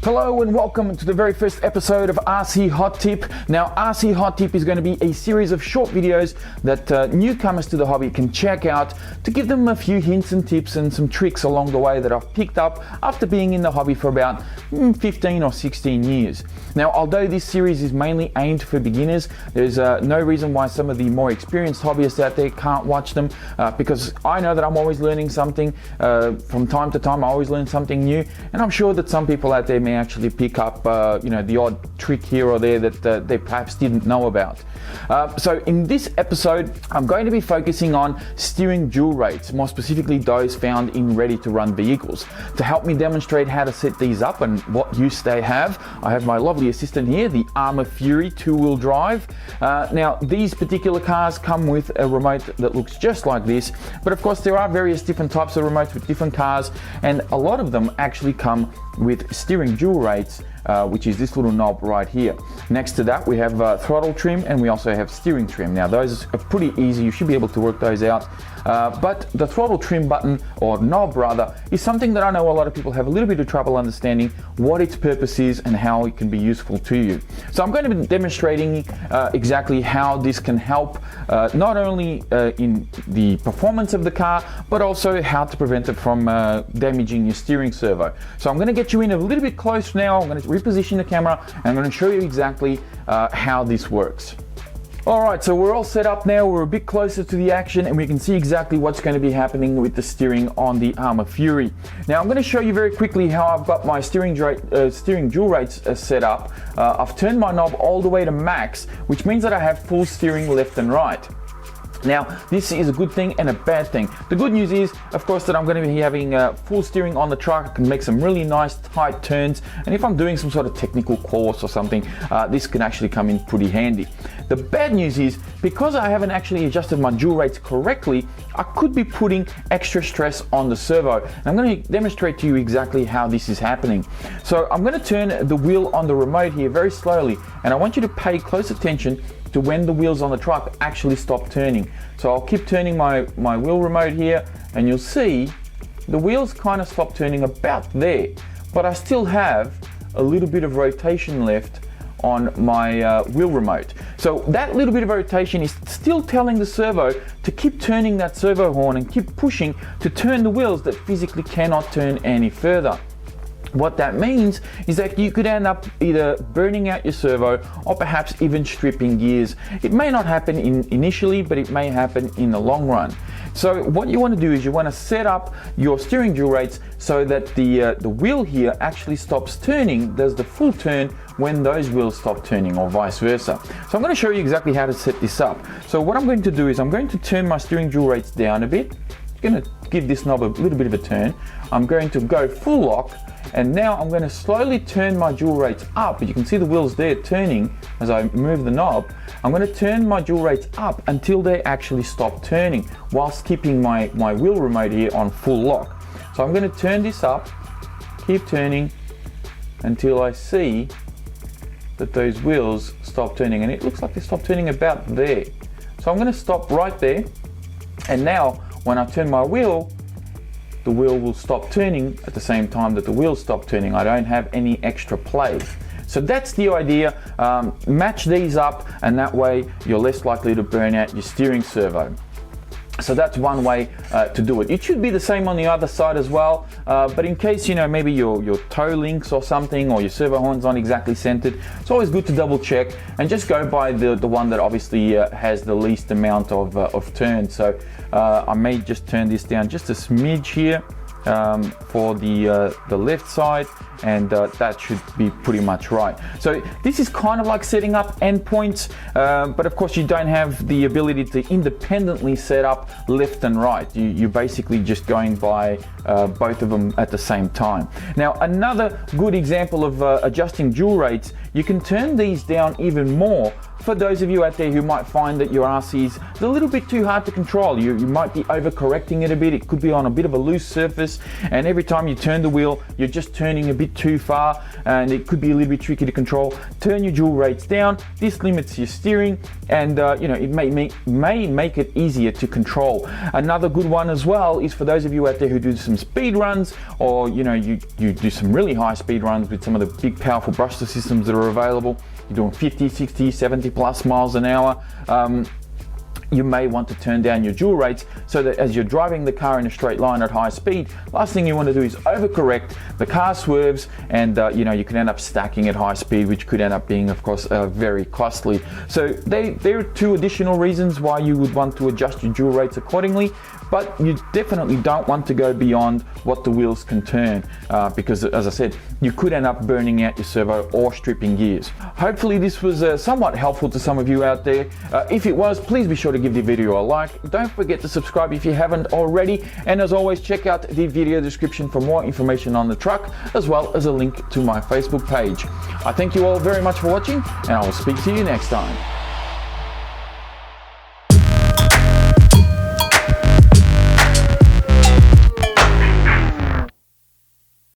Hello and welcome to the very first episode of Aussie Hot Tip. Now, Aussie Hot Tip is going to be a series of short videos that newcomers to the hobby can check out to give them a few hints and tips and some tricks along the way that I've picked up after being in the hobby for about 15 or 16 years. Now, although this series is mainly aimed for beginners, there's no reason why some of the more experienced hobbyists out there can't watch them because I know that I'm always learning something. From time to time, I always learn something new, and I'm sure that some people out there may actually pick up the odd trick here or there that they perhaps didn't know about. So in this episode, I'm going to be focusing on steering dual rates, more specifically those found in ready-to-run vehicles. To help me demonstrate how to set these up and what use they have, I have my lovely assistant here, the ARRMA Fury 2-wheel drive. Now, these particular cars come with a remote that looks just like this, but of course there are various different types of remotes with different cars, and a lot of them actually come with steering dual rates, which is this little knob right here. Next to that, we have throttle trim, and we also have steering trim. Now, those are pretty easy. You should be able to work those out. But the throttle trim button, or knob rather, is something that I know a lot of people have a little bit of trouble understanding what its purpose is and how it can be useful to you. So I'm going to be demonstrating exactly how this can help not only in the performance of the car, but also how to prevent it from damaging your steering servo. So I'm going to get you in a little bit close now. I'm going to reposition the camera and I'm going to show you exactly how this works. Alright, so we're all set up now, we're a bit closer to the action and we can see exactly what's going to be happening with the steering on the ARRMA Fury. Now I'm going to show you very quickly how I've got my steering dual rates set up. I've turned my knob all the way to max, which means that I have full steering left and right. Now, this is a good thing and a bad thing. The good news is, of course, that I'm going to be having full steering on the truck. I can make some really nice tight turns, and if I'm doing some sort of technical course or something, this can actually come in pretty handy. The bad news is, because I haven't actually adjusted my dual rates correctly, I could be putting extra stress on the servo. And I'm going to demonstrate to you exactly how this is happening. So I'm going to turn the wheel on the remote here very slowly, and I want you to pay close attention to when the wheels on the truck actually stop turning. So I'll keep turning my wheel remote here, and you'll see the wheels kind of stop turning about there, but I still have a little bit of rotation left on my wheel remote. So that little bit of rotation is still telling the servo to keep turning that servo horn and keep pushing to turn the wheels that physically cannot turn any further. What that means is that you could end up either burning out your servo or perhaps even stripping gears. It may not happen initially, but it may happen in the long run. So what you want to do is you want to set up your steering dual rates so that the wheel here actually stops turning, does the full turn when those wheels stop turning, or vice versa. So I'm going to show you exactly how to set this up. So what I'm going to do is I'm going to turn my steering dual rates down a bit. I'm going to give this knob a little bit of a turn. I'm going to go full lock. And now I'm going to slowly turn my dual rates up. But you can see the wheels there turning as I move the knob. I'm going to turn my dual rates up until they actually stop turning, whilst keeping my wheel remote here on full lock. So I'm going to turn this up, keep turning until I see that those wheels stop turning. And it looks like they stop turning about there. So I'm going to stop right there. And now when I turn my wheel, the wheel will stop turning at the same time that the wheels stop turning. I don't have any extra play. So that's the idea. Match these up, and that way you're less likely to burn out your steering servo. So that's one way to do it. It should be the same on the other side as well, but in case, maybe your toe links or something, or your servo horn's not exactly centered, it's always good to double check and just go by the one that obviously has the least amount of turn. So I may just turn this down just a smidge here for the left side, and that should be pretty much right. So this is kind of like setting up endpoints, but of course you don't have the ability to independently set up left and right. You're basically just going by both of them at the same time. Now, another good example of adjusting dual rates, you can turn these down even more. For those of you out there who might find that your RC is a little bit too hard to control, you might be overcorrecting it a bit. It could be on a bit of a loose surface. brushes, and every time you turn the wheel, you're just turning a bit too far, and it could be a little bit tricky to control. Turn your dual rates down. This limits your steering, and it may make it easier to control. Another good one as well is for those of you out there who do some speed runs, or you do some really high speed runs with some of the big powerful brushless systems that are available. You're doing 50, 60, 70 plus miles an hour. You may want to turn down your dual rates so that as you're driving the car in a straight line at high speed, last thing you want to do is overcorrect, the car swerves, and you can end up stacking at high speed, which could end up being, of course, very costly. So there are two additional reasons why you would want to adjust your dual rates accordingly, but you definitely don't want to go beyond what the wheels can turn, because, as I said, you could end up burning out your servo or stripping gears. Hopefully this was somewhat helpful to some of you out there. If it was, please be sure to give the video a like. Don't forget to subscribe if you haven't already, and as always, check out the video description for more information on the truck, as well as a link to my Facebook page. I thank you all very much for watching, and I will speak to you next time.